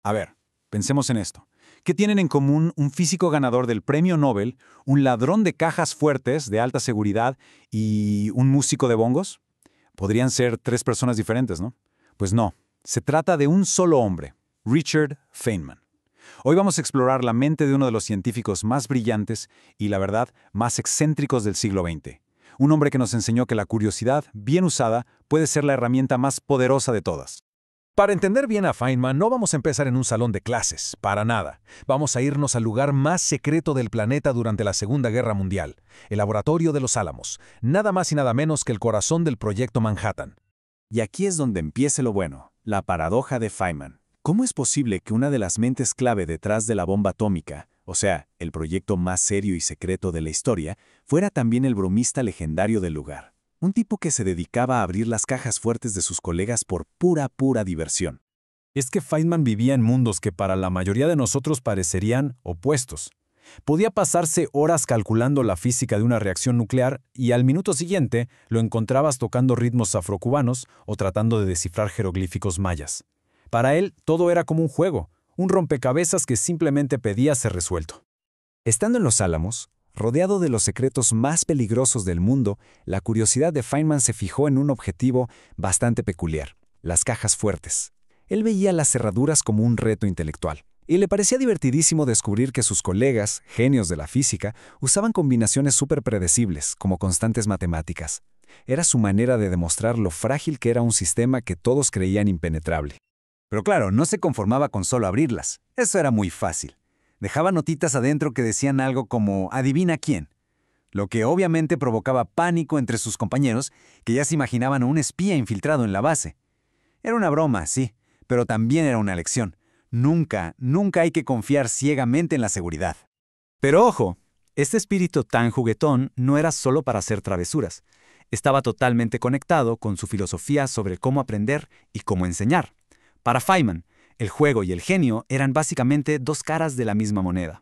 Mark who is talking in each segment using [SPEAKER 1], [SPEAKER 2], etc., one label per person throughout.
[SPEAKER 1] A ver, pensemos en esto. ¿Qué tienen en común un físico ganador del premio Nobel, un ladrón de cajas fuertes de alta seguridad y un músico de bongos? Podrían ser tres personas diferentes, ¿no? Pues no, se trata de un solo hombre, Richard Feynman. Hoy vamos a explorar la mente de uno de los científicos más brillantes y, la verdad, más excéntricos del siglo XX. Un hombre que nos enseñó que la curiosidad, bien usada, puede ser la herramienta más poderosa de todas.
[SPEAKER 2] Para entender bien a Feynman, no vamos a empezar en un salón de clases, para nada. Vamos a irnos al lugar más secreto del planeta durante la Segunda Guerra Mundial, el Laboratorio de los Álamos, nada más y nada menos que el corazón del Proyecto Manhattan.
[SPEAKER 3] Y aquí es donde empieza lo bueno, la paradoja de Feynman. ¿Cómo es posible que una de las mentes clave detrás de la bomba atómica, o sea, el proyecto más serio y secreto de la historia, fuera también el bromista legendario del lugar? Un tipo que se dedicaba a abrir las cajas fuertes de sus colegas por pura diversión.
[SPEAKER 2] Es que Feynman vivía en mundos que para la mayoría de nosotros parecerían opuestos. Podía pasarse horas calculando la física de una reacción nuclear y al minuto siguiente lo encontrabas tocando ritmos afrocubanos o tratando de descifrar jeroglíficos mayas. Para él, todo era como un juego, un rompecabezas que simplemente pedía ser resuelto.
[SPEAKER 3] Estando en Los Álamos, rodeado de los secretos más peligrosos del mundo, la curiosidad de Feynman se fijó en un objetivo bastante peculiar: las cajas fuertes. Él veía las cerraduras como un reto intelectual, y le parecía divertidísimo descubrir que sus colegas, genios de la física, usaban combinaciones súper predecibles, como constantes matemáticas. Era su manera de demostrar lo frágil que era un sistema que todos creían impenetrable.
[SPEAKER 1] Pero claro, no se conformaba con solo abrirlas. Eso era muy fácil. Dejaba notitas adentro que decían algo como «adivina quién», lo que obviamente provocaba pánico entre sus compañeros, que ya se imaginaban a un espía infiltrado en la base. Era una broma, sí, pero también era una lección. Nunca hay que confiar ciegamente en la seguridad.
[SPEAKER 4] Pero ojo, este espíritu tan juguetón no era solo para hacer travesuras. Estaba totalmente conectado con su filosofía sobre cómo aprender y cómo enseñar. Para Feynman, el juego y el genio eran básicamente dos caras de la misma moneda.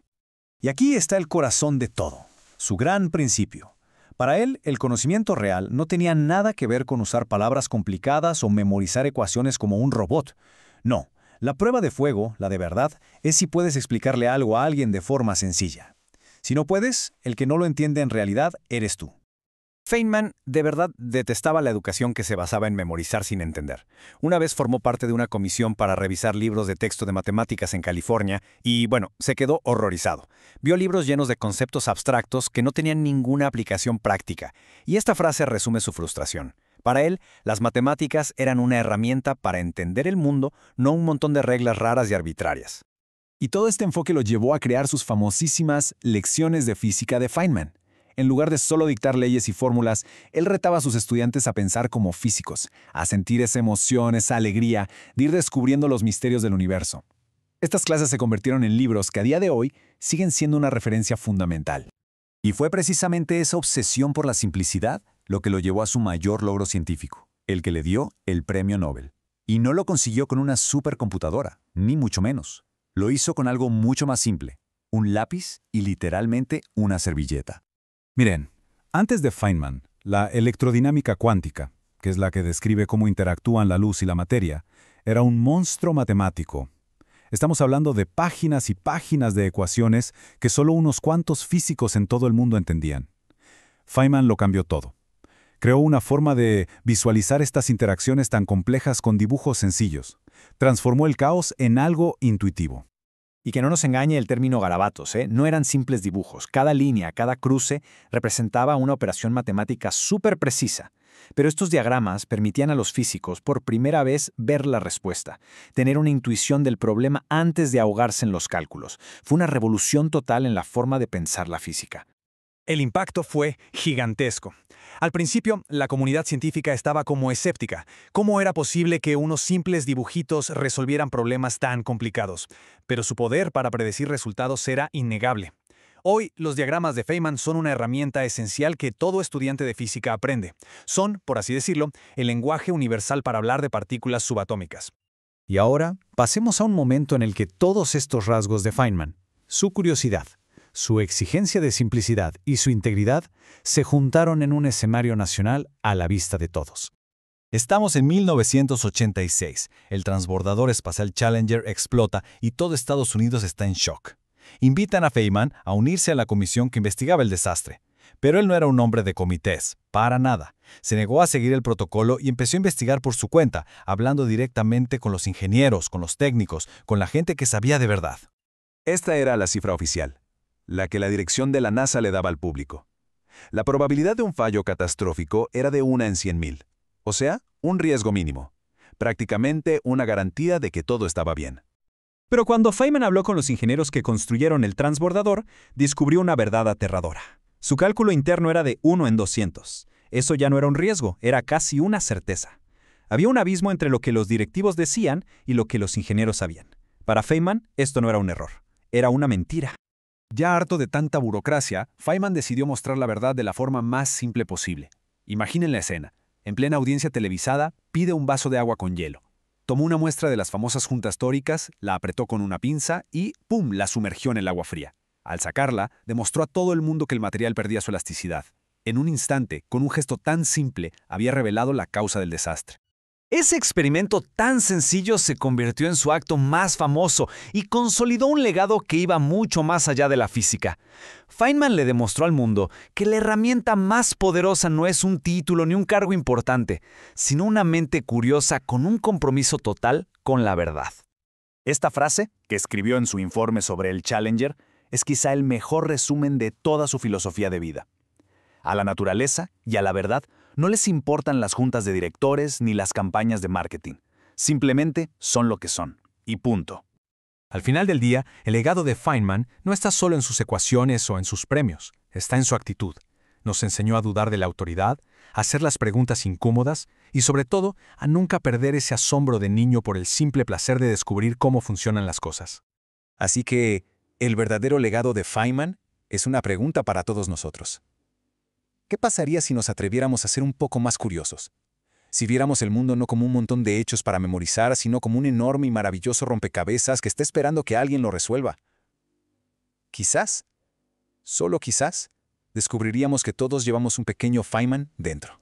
[SPEAKER 2] Y aquí está el corazón de todo, su gran principio. Para él, el conocimiento real no tenía nada que ver con usar palabras complicadas o memorizar ecuaciones como un robot. No, la prueba de fuego, la de verdad, es si puedes explicarle algo a alguien de forma sencilla. Si no puedes, el que no lo entiende en realidad eres tú.
[SPEAKER 4] Feynman de verdad detestaba la educación que se basaba en memorizar sin entender. Una vez formó parte de una comisión para revisar libros de texto de matemáticas en California y, bueno, se quedó horrorizado. Vio libros llenos de conceptos abstractos que no tenían ninguna aplicación práctica, y esta frase resume su frustración. Para él, las matemáticas eran una herramienta para entender el mundo, no un montón de reglas raras y arbitrarias.
[SPEAKER 2] Y todo este enfoque lo llevó a crear sus famosísimas lecciones de física de Feynman. En lugar de solo dictar leyes y fórmulas, él retaba a sus estudiantes a pensar como físicos, a sentir esa emoción, esa alegría de ir descubriendo los misterios del universo. Estas clases se convirtieron en libros que a día de hoy siguen siendo una referencia fundamental.
[SPEAKER 1] Y fue precisamente esa obsesión por la simplicidad lo que lo llevó a su mayor logro científico, el que le dio el premio Nobel. Y no lo consiguió con una supercomputadora, ni mucho menos. Lo hizo con algo mucho más simple, un lápiz y literalmente una servilleta.
[SPEAKER 2] Miren, antes de Feynman, la electrodinámica cuántica, que es la que describe cómo interactúan la luz y la materia, era un monstruo matemático. Estamos hablando de páginas y páginas de ecuaciones que solo unos cuantos físicos en todo el mundo entendían. Feynman lo cambió todo. Creó una forma de visualizar estas interacciones tan complejas con dibujos sencillos. Transformó el caos en algo intuitivo.
[SPEAKER 4] Y que no nos engañe el término garabatos, no eran simples dibujos. Cada línea, cada cruce representaba una operación matemática súper precisa. Pero estos diagramas permitían a los físicos por primera vez ver la respuesta, tener una intuición del problema antes de ahogarse en los cálculos. Fue una revolución total en la forma de pensar la física. El impacto fue gigantesco. Al principio, la comunidad científica estaba como escéptica. ¿Cómo era posible que unos simples dibujitos resolvieran problemas tan complicados? Pero su poder para predecir resultados era innegable. Hoy, los diagramas de Feynman son una herramienta esencial que todo estudiante de física aprende. Son, por así decirlo, el lenguaje universal para hablar de partículas subatómicas. Y ahora, pasemos a un momento en el que todos estos rasgos de Feynman, su curiosidad, su exigencia de simplicidad y su integridad se juntaron en un escenario nacional a la vista de todos.
[SPEAKER 2] Estamos en 1986. El transbordador espacial Challenger explota y todo Estados Unidos está en shock. Invitan a Feynman a unirse a la comisión que investigaba el desastre. Pero él no era un hombre de comités, para nada. Se negó a seguir el protocolo y empezó a investigar por su cuenta, hablando directamente con los ingenieros, con los técnicos, con la gente que sabía de verdad.
[SPEAKER 5] Esta era la cifra oficial, la que la dirección de la NASA le daba al público. La probabilidad de un fallo catastrófico era de 1 en 100.000, o sea, un riesgo mínimo. Prácticamente una garantía de que todo estaba bien.
[SPEAKER 6] Pero cuando Feynman habló con los ingenieros que construyeron el transbordador, descubrió una verdad aterradora. Su cálculo interno era de 1 en 200. Eso ya no era un riesgo, era casi una certeza. Había un abismo entre lo que los directivos decían y lo que los ingenieros sabían. Para Feynman, esto no era un error, era una mentira.
[SPEAKER 4] Ya harto de tanta burocracia, Feynman decidió mostrar la verdad de la forma más simple posible. Imaginen la escena. En plena audiencia televisada, pide un vaso de agua con hielo. Tomó una muestra de las famosas juntas tóricas, la apretó con una pinza y ¡pum!, la sumergió en el agua fría. Al sacarla, demostró a todo el mundo que el material perdía su elasticidad. En un instante, con un gesto tan simple, había revelado la causa del desastre.
[SPEAKER 3] Ese experimento tan sencillo se convirtió en su acto más famoso y consolidó un legado que iba mucho más allá de la física. Feynman le demostró al mundo que la herramienta más poderosa no es un título ni un cargo importante, sino una mente curiosa con un compromiso total con la verdad.
[SPEAKER 7] Esta frase, que escribió en su informe sobre el Challenger, es quizá el mejor resumen de toda su filosofía de vida. A la naturaleza y a la verdad no les importan las juntas de directores ni las campañas de marketing. Simplemente son lo que son. Y punto.
[SPEAKER 6] Al final del día, el legado de Feynman no está solo en sus ecuaciones o en sus premios, está en su actitud. Nos enseñó a dudar de la autoridad, a hacer las preguntas incómodas y, sobre todo, a nunca perder ese asombro de niño por el simple placer de descubrir cómo funcionan las cosas.
[SPEAKER 5] Así que, el verdadero legado de Feynman es una pregunta para todos nosotros. ¿Qué pasaría si nos atreviéramos a ser un poco más curiosos? Si viéramos el mundo no como un montón de hechos para memorizar, sino como un enorme y maravilloso rompecabezas que está esperando que alguien lo resuelva. Quizás, solo quizás, descubriríamos que todos llevamos un pequeño Feynman dentro.